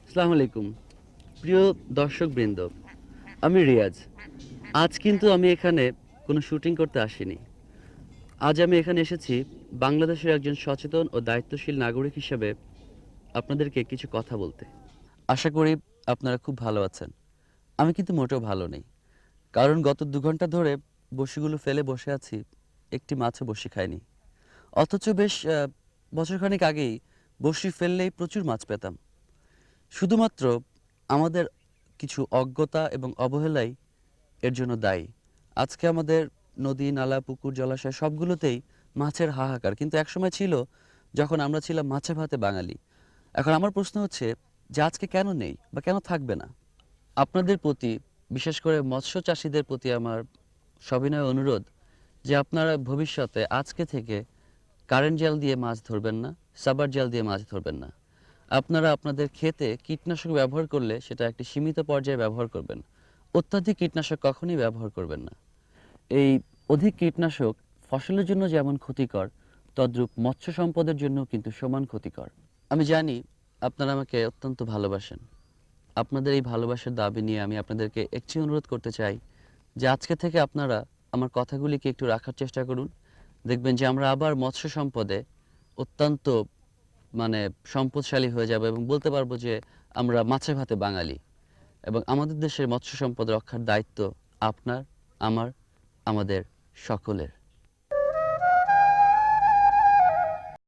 আসসালামু আলাইকুম প্রিয় দর্শকবৃন্দ, আমি রিয়াজ। আজ কিন্তু আমি এখানে কোনো শুটিং করতে আসিনি। আজ আমি এখানে এসেছি বাংলাদেশের একজন সচেতন ও দায়িত্বশীল নাগরিক হিসেবে আপনাদেরকে কিছু কথা বলতে। আশা করি আপনারা খুব ভালো আছেন। আমি কিন্তু মোটেও ভালো নেই, কারণ গত 2 ঘন্টা ধরে বড়শিগুলো ফেলে বসে আছি, একটি মাছও বড়শি খায়নি। অথচ বেশ বছরখানেক আগেই বড়শি ফেললেই প্রচুর মাছ পেতাম। শুধুমাত্র আমাদের কিছু অজ্ঞতা এবং অবহেলাই এর জন্য দায়ী। আজকে আমাদের নদী, নালা, পুকুর, জলাশয় সবগুলোতেই মাছের হাহাকার। কিন্তু একসময় ছিল যখন আমরা ছিলাম মাছে ভাতে বাঙালি। এখন আমার প্রশ্ন হচ্ছে যে আজকে কেন নেই বা কেন থাকবে না? আপনাদের প্রতি, বিশেষ করে মৎস্য চাষীদের প্রতি আমার সবিনয় অনুরোধ যে আপনারা ভবিষ্যতে আজকে থেকে কারেন্ট জাল দিয়ে মাছ ধরবেন না, সাবার জাল দিয়ে মাছ ধরবেন না। আপনারা আপনাদের ক্ষেতে কীটনাশক ব্যবহার করলে সেটা একটি সীমিত পর্যায়ে ব্যবহার করবেন। অত্যাধিক কীটনাশক কখনোই ব্যবহার করবেন না। এই অধিক কীটনাশক ফসলের জন্য যেমন ক্ষতিকর, তদ্রূপ মৎস্য সম্পদের জন্য কিন্তু সমান ক্ষতিকর। আমি জানি আপনারা আমাকে অত্যন্ত ভালোবাসেন। আপনাদের এই ভালোবাসার দাবি নিয়ে আমি আপনাদেরকে একটি অনুরোধ করতে চাই যে আজকে থেকে আপনারা আমার কথাগুলিকে একটু রাখার চেষ্টা করুন। দেখবেন যে আমরা আবার মৎস্য সম্পদে অত্যন্ত সম্পদশালী হয়ে যাব এবং বলতে পারবো যে আমরা মাছে ভাতে বাঙালি। এবং আমাদের দেশের মৎস্য সম্পদ রক্ষার দায়িত্ব আপনার, আমার, আমাদের সকলের।